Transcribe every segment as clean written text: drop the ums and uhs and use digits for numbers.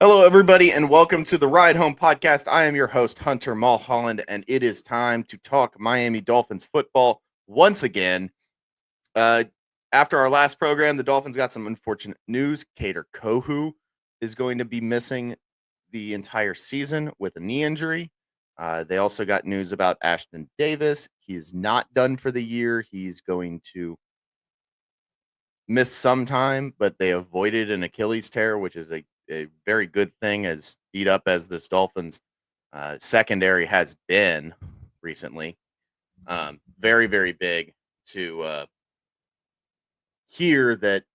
Hello, everybody, and welcome to the Ride Home Podcast. I am your host, Hunter Mulholland, and it is time to talk Miami Dolphins football once again. Uh, After our last program, the Dolphins got some unfortunate news. Cater Kohu is going to be missing the entire season with a knee injury. They also got news about Ashton Davis. He is not done for the year. He's going to miss some time, but they avoided an Achilles tear, which is a very good thing, as beat up as this Dolphins secondary has been recently. Very, very big to hear that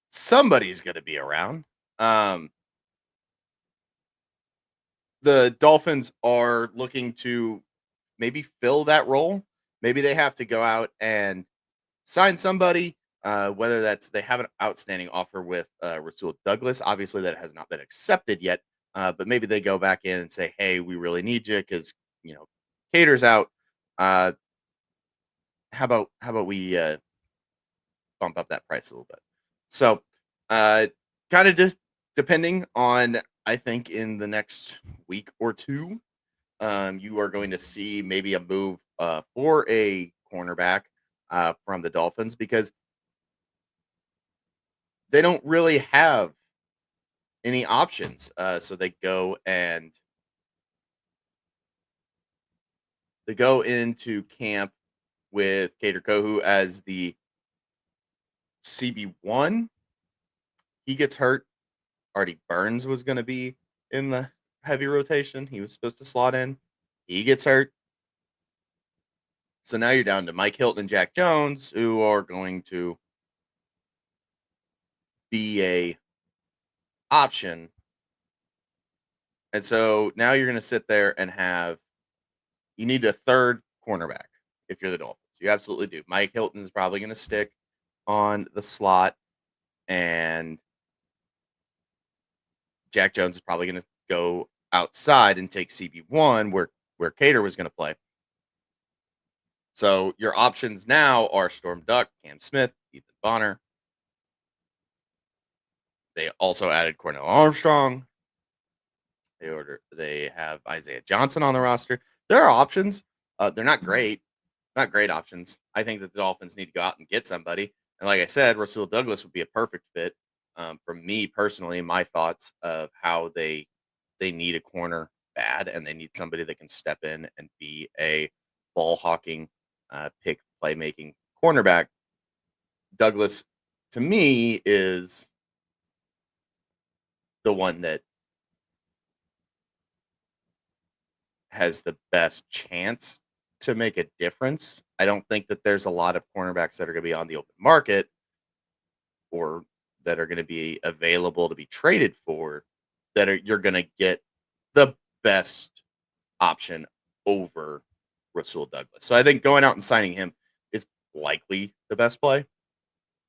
somebody's going to be around. Um, the Dolphins are looking to maybe fill that role. Maybe they have to go out and sign somebody, whether that's they have an outstanding offer with Rasul Douglas. Obviously, that has not been accepted yet, but maybe they go back in and say, "Hey, we really need you because Cater's out. Uh, how about we bump up that price a little bit?" So, uh, kind of just depending on, I think in the next week or two, you are going to see maybe a move for a cornerback from the Dolphins because they don't really have any options. So they go into camp with Cater Kohu as the CB1. He gets hurt. Artie Burns was going to be in the heavy rotation. He was supposed to slot in. He gets hurt. So now you're down to Mike Hilton and Jack Jones, who are going to be a option. And so now you're going to sit there and you need a third cornerback if you're the Dolphins. You absolutely do. Mike Hilton is probably going to stick on the slot, and Jack Jones is probably going to go outside and take CB1 where Cater was going to play. So your options now are Storm Duck, Cam Smith, Ethan Bonner. They also added Cornell Armstrong. They have Isaiah Johnson on the roster. There are options. They're not great options. I think that the Dolphins need to go out and get somebody. And like I said, Rasul Douglas would be a perfect fit. For me personally, my thoughts of how they need a corner bad, and they need somebody that can step in and be a ball hawking, pick playmaking cornerback. Douglas, to me, is the one that has the best chance to make a difference. I don't think that there's a lot of cornerbacks that are going to be on the open market or that are going to be available to be traded for you're going to get the best option over Rasul Douglas. So I think going out and signing him is likely the best play.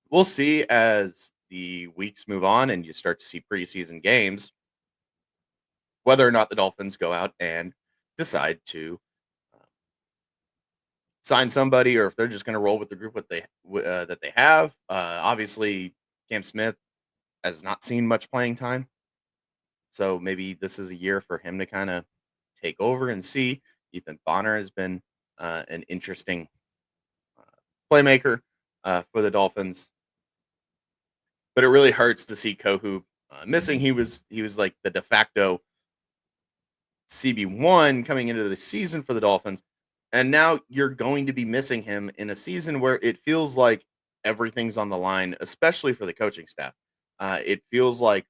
We'll see as the weeks move on and you start to see preseason games whether or not the Dolphins go out and decide to sign somebody, or if they're just going to roll with the group that they have. Obviously, Cam Smith has not seen much playing time, so maybe this is a year for him to kind of take over and see. Ethan Bonner has been an interesting uh, playmaker for the Dolphins, but it really hurts to see Kohu missing. He was like the de facto CB1 coming into the season for the Dolphins. And now you're going to be missing him in a season where it feels like everything's on the line, especially for the coaching staff. It feels like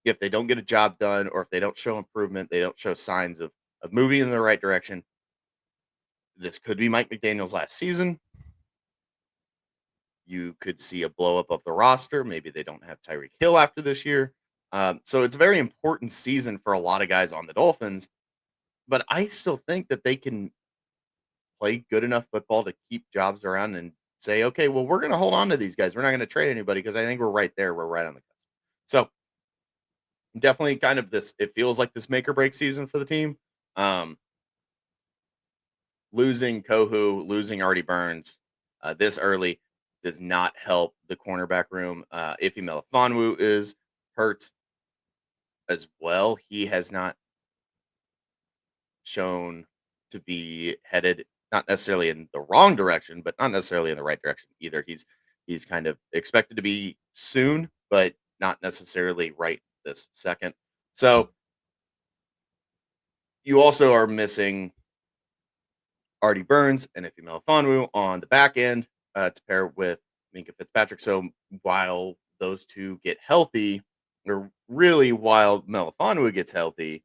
if they don't get a job done or if they don't show improvement, they don't show signs of moving in the right direction. This could be Mike McDaniel's last season. You could see a blow up of the roster. Maybe they don't have Tyreek Hill after this year. So it's a very important season for a lot of guys on the Dolphins. But I still think that they can play good enough football to keep jobs around and say, okay, well, we're going to hold on to these guys. We're not going to trade anybody because I think we're right there. We're right on the cusp. So definitely kind of this, it feels like this make or break season for the team. Um, Losing Kohu, losing Artie Burns this early does not help the cornerback room. Ife Melifonwu is hurt as well. He has not shown to be headed not necessarily in the wrong direction, but not necessarily in the right direction either. He's kind of expected to be soon, but not necessarily right this second. So you also are missing Artie Burns and Ife Melifonwu on the back end to pair with Minka Fitzpatrick. So while those two get healthy, or really while Melifonwu gets healthy,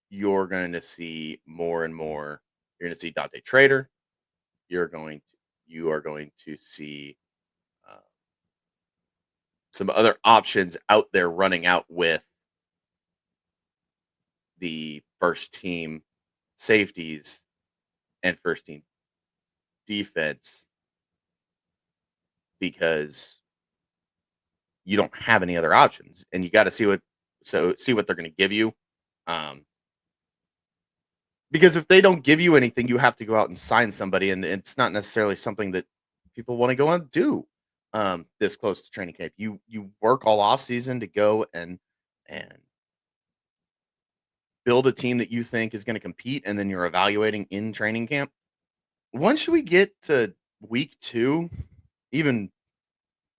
you're going to see more and more. You're going to see Dante Trader. You are going to see uh, some other options out there running out with the first team safeties and first team defense because you don't have any other options, and you got to see what they're going to give you. Um, because if they don't give you anything, you have to go out and sign somebody, and it's not necessarily something that people want to go and do this close to training camp. You work all off season to go and build a team that you think is going to compete, and then you're evaluating in training camp. Once we get to week two, even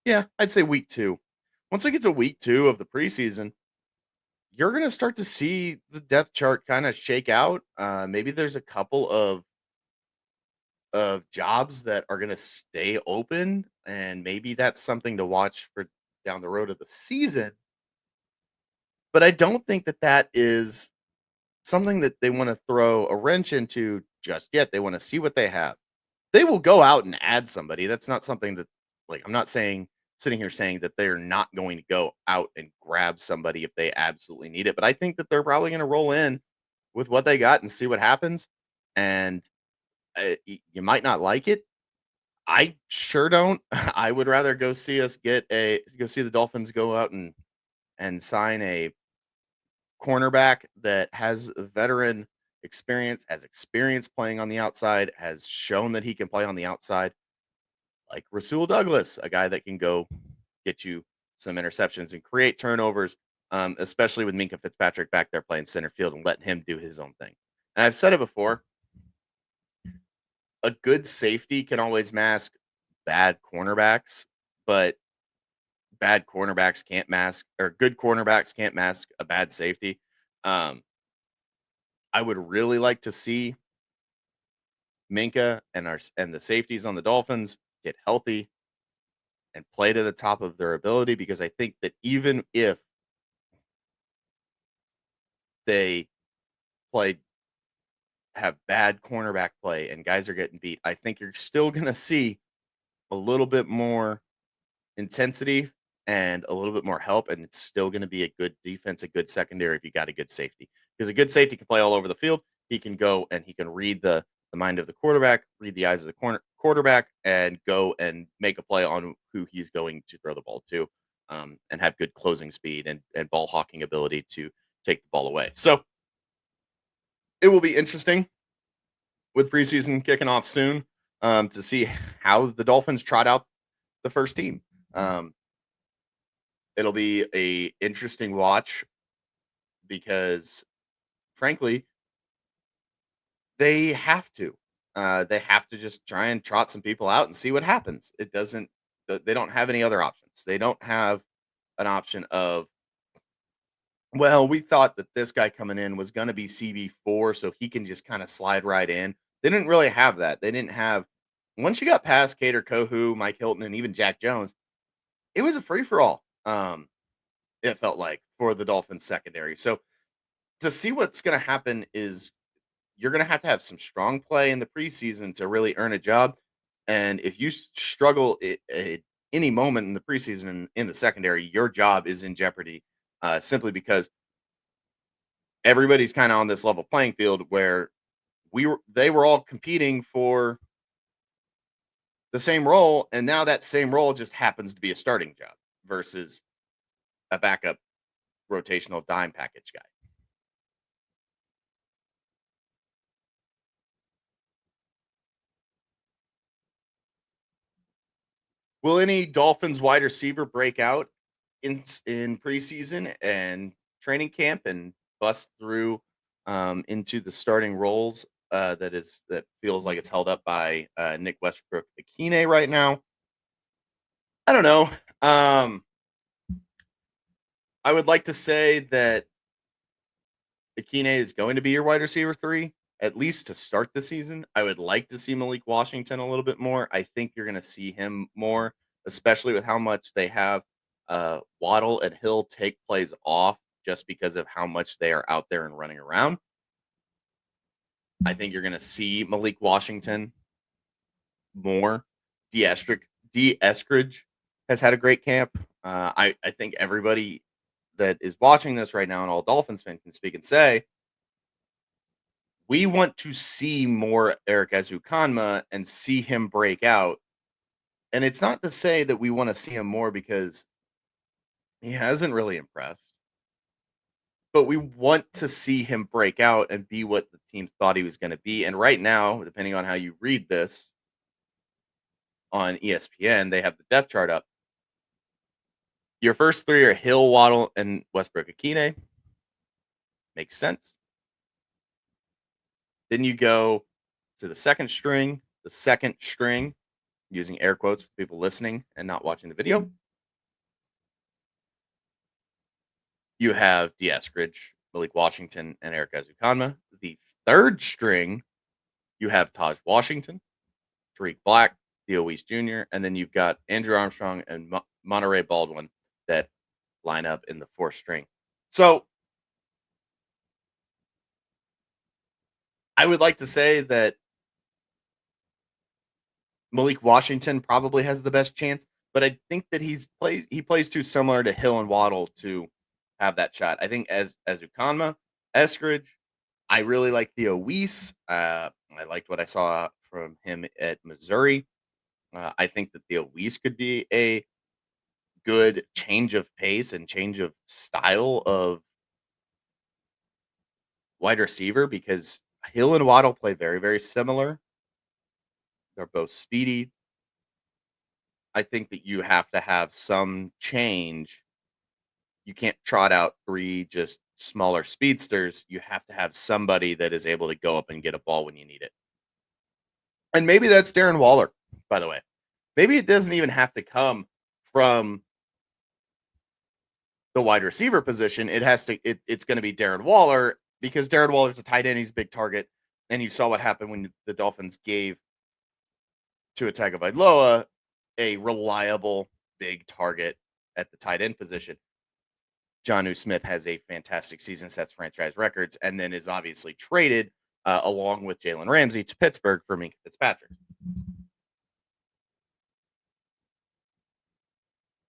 yeah, I'd say week two. Once we get to week two of the preseason, you're going to start to see the depth chart kind of shake out. Maybe there's a couple of jobs that are going to stay open, and maybe that's something to watch for down the road of the season. But I don't think that that is something that they want to throw a wrench into just yet. They want to see what they have. They will go out and add somebody. That's not something that, like, I'm not saying sitting here saying that they're not going to go out and grab somebody if they absolutely need it. But I think that they're probably going to roll in with what they got and see what happens. And you might not like it. I sure don't. I would rather go see the Dolphins go out and sign a cornerback that has veteran experience, has experience playing on the outside, has shown that he can play on the outside, like Rasul Douglas, a guy that can go get you some interceptions and create turnovers, especially with Minka Fitzpatrick back there playing center field and letting him do his own thing. And I've said it before, a good safety can always mask bad cornerbacks, but bad cornerbacks can't mask, or good cornerbacks can't mask a bad safety. Um, I would really like to see Minka and the safeties on the Dolphins get healthy and play to the top of their ability, because I think that even if they play have bad cornerback play and guys are getting beat, I think you're still going to see a little bit more intensity and a little bit more help, and it's still going to be a good defense, a good secondary if you got a good safety. Because a good safety can play all over the field. He can go and he can read the mind of the quarterback, read the eyes of the quarterback, and go and make a play on who he's going to throw the ball to, and have good closing speed and ball hawking ability to take the ball away. So it will be interesting with preseason kicking off soon, to see how the Dolphins trot out the first team. Um, it'll be a interesting watch because, frankly, they have to. They have to just try and trot some people out and see what happens. It doesn't. They don't have any other options. They don't have an option of, well, we thought that this guy coming in was going to be CB4, so he can just kind of slide right in. They didn't really have that. They didn't have, once you got past Cater Kohu, Mike Hilton, and even Jack Jones, it was a free for all. It felt like, for the Dolphins secondary. So to see what's going to happen is, you're going to have some strong play in the preseason to really earn a job. And if you struggle at any moment in the preseason in the secondary, your job is in jeopardy, simply because everybody's kind of on this level playing field where they were all competing for the same role, and now that same role just happens to be a starting job versus a backup rotational dime package guy. Will any Dolphins wide receiver break out in preseason and training camp and bust through into the starting roles. That feels like it's held up by Nick Westbrook Akine right now. I don't know. I would like to say that Akine is going to be your wide receiver three, at least to start the season. I would like to see Malik Washington a little bit more. I think you're going to see him more, especially with how much they have Waddle and Hill take plays off just because of how much they are out there and running around. I think you're going to see Malik Washington more. Eskridge has had a great camp. I think everybody that is watching this right now and all Dolphins fans can speak and say, we want to see more Eric Ezukanma and see him break out. And it's not to say that we want to see him more because he hasn't really impressed, but we want to see him break out and be what the team thought he was going to be. And right now, depending on how you read this on ESPN, they have the depth chart up. Your first three are Hill, Waddle, and Westbrook Akine. Makes sense. Then you go to the second string. The second string, using air quotes for people listening and not watching the video. You have Eskridge, Malik Washington, and Eric Ezukanma. The third string, you have Taj Washington, Tariq Black, Theo Weiss Jr., and then you've got Andrew Armstrong and Monterey Baldwin that line up in the fourth string. So I would like to say that Malik Washington probably has the best chance, but I think that he plays too similar to Hill and Waddle to have that shot. I think as Ukanma, Eskridge, I really like Theo Weiss. I liked what I saw from him at Missouri. I think that Theo Weiss could be a good change of pace and change of style of wide receiver because Hill and Waddle play very, very similar. They're both speedy. I think that you have to have some change. You can't trot out three just smaller speedsters. You have to have somebody that is able to go up and get a ball when you need it. And maybe that's Darren Waller, by the way. Maybe it doesn't even have to come from the wide receiver position. It's going to be Darren Waller because Darren Waller's a tight end. He's a big target. And you saw what happened when the Dolphins gave Tua Tagovailoa a reliable big target at the tight end position. Jonnu Smith has a fantastic season, sets franchise records, and then is obviously traded along with Jalen Ramsey to Pittsburgh for Minkah Fitzpatrick.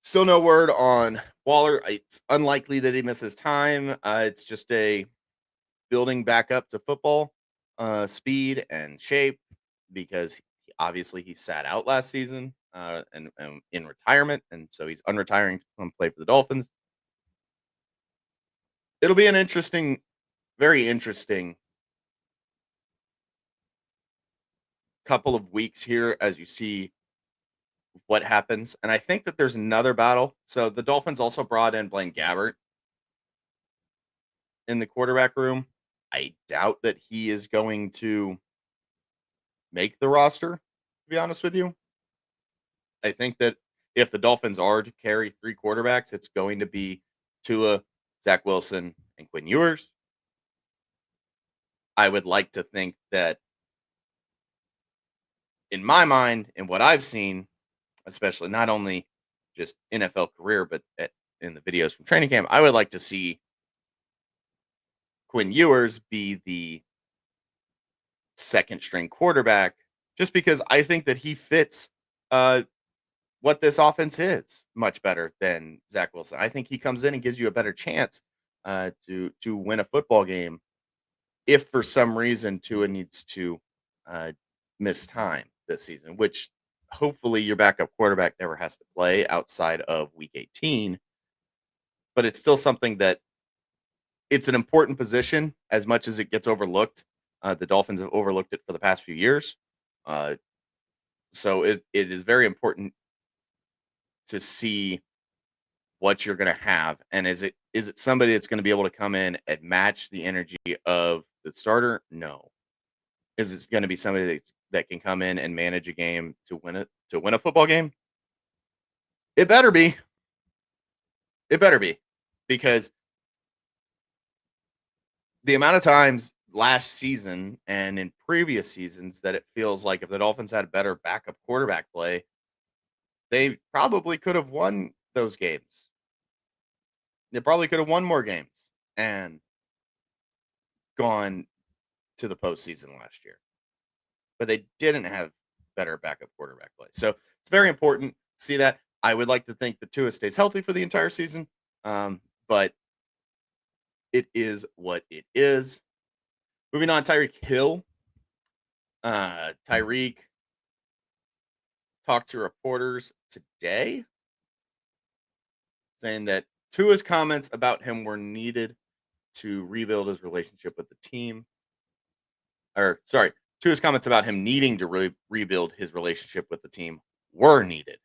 Still no word on Waller. It's unlikely that he misses time. It's just a building back up to football speed and shape because obviously he sat out last season and in retirement, and so he's unretiring to come play for the Dolphins. It'll be an interesting, very interesting couple of weeks here as you see what happens. And I think that there's another battle. So the Dolphins also brought in Blaine Gabbert in the quarterback room. I doubt that he is going to make the roster, to be honest with you. I think that if the Dolphins are to carry three quarterbacks, it's going to be Tua, Zach Wilson, and Quinn Ewers. I would like to think that in my mind and what I've seen, especially not only just NFL career, but in the videos from training camp, I would like to see Quinn Ewers be the second string quarterback just because I think that he fits what this offense is much better than Zach Wilson. I think he comes in and gives you a better chance to win a football game if for some reason Tua needs to miss time this season, which hopefully your backup quarterback never has to play outside of week 18. But it's still something that it's an important position as much as it gets overlooked. The Dolphins have overlooked it for the past few years. So it is very important to see what you're going to have, and is it somebody that's going to be able to come in and match the energy of the starter? No. Is it going to be somebody that can come in and manage a game to win a football game? It better be. It better be, because the amount of times last season and in previous seasons that it feels like if the Dolphins had better backup quarterback play, they probably could have won those games. They probably could have won more games and gone to the postseason last year, but they didn't have better backup quarterback play. So it's very important to see that. I would like to think that Tua stays healthy for the entire season, but it is what it is. Moving on, Tyreek Hill. Tyreek talked to reporters today saying that Tua's comments about him were needed to rebuild his relationship with the team. Or, sorry, Tua's comments about him needing to rebuild his relationship with the team were needed.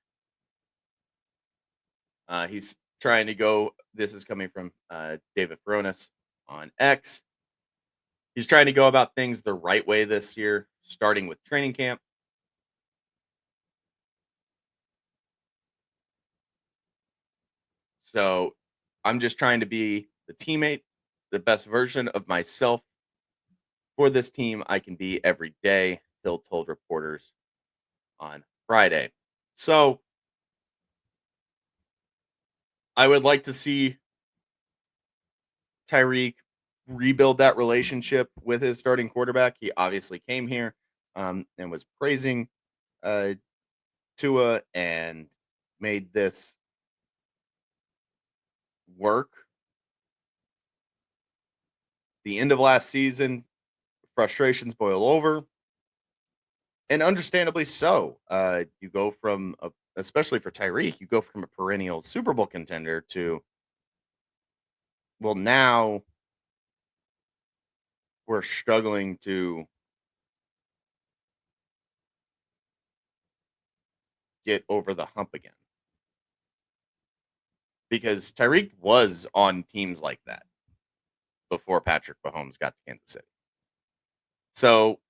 He's trying to go. This is coming from David Fronis on X. He's trying to go about things the right way this year, starting with training camp. So I'm just trying to be the teammate, the best version of myself for this team I can be every day, Hill told reporters on Friday. So I would like to see Tyreek rebuild that relationship with his starting quarterback. He obviously came here and was praising uh, Tua and made this work. The end of last season, frustrations boil over, and understandably so. You go from, especially for Tyreek, you go from a perennial Super Bowl contender to, well, now we're struggling to get over the hump again, because Tyreek was on teams like that before Patrick Mahomes got to Kansas City. So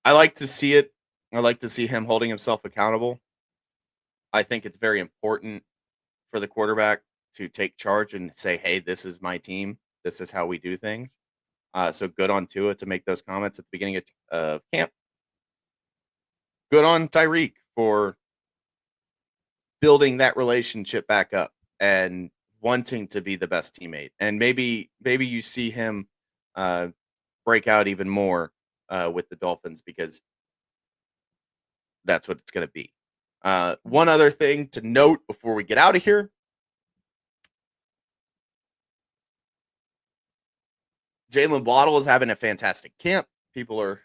I like to see it. I like to see him holding himself accountable. I think it's very important for the quarterback to take charge and say, "Hey, this is my team. This is how we do things." So good on Tua to make those comments at the beginning of camp. Good on Tyreek for building that relationship back up and wanting to be the best teammate. And maybe you see him uh, break out even more with the Dolphins, because that's what it's going to be. One other thing to note before we get out of here: Jalen Waddle is having a fantastic camp. People are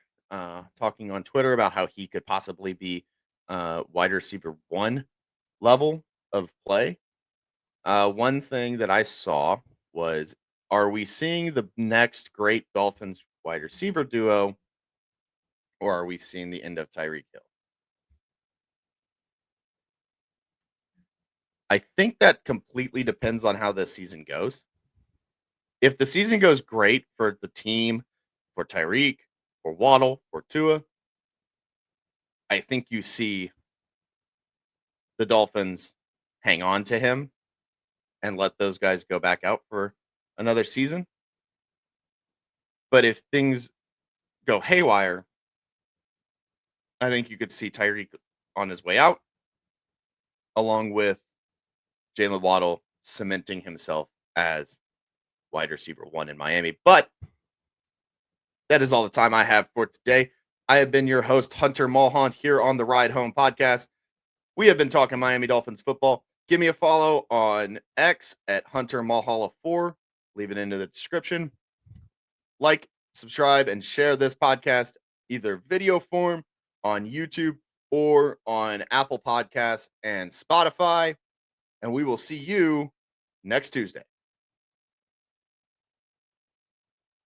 talking on Twitter about how he could possibly be wide receiver one level of play. One thing that I saw was, are we seeing the next great Dolphins wide receiver duo, or are we seeing the end of Tyreek Hill? I think that completely depends on how this season goes. If the season goes great for the team, for Tyreek, for Waddle, for Tua, I think you see the Dolphins hang on to him and let those guys go back out for another season. But if things go haywire, I think you could see Tyreek on his way out, along with Jalen Waddle cementing himself as wide receiver one in Miami. But that is all the time I have for today. I have been your host, Hunter Mulholland, here on the Ride Home podcast. We have been talking Miami Dolphins football. Give me a follow on X at Hunter Mulholland 4. Leave it into the description. Like, subscribe, and share this podcast, either video form on YouTube or on Apple Podcasts and Spotify. And we will see you next Tuesday.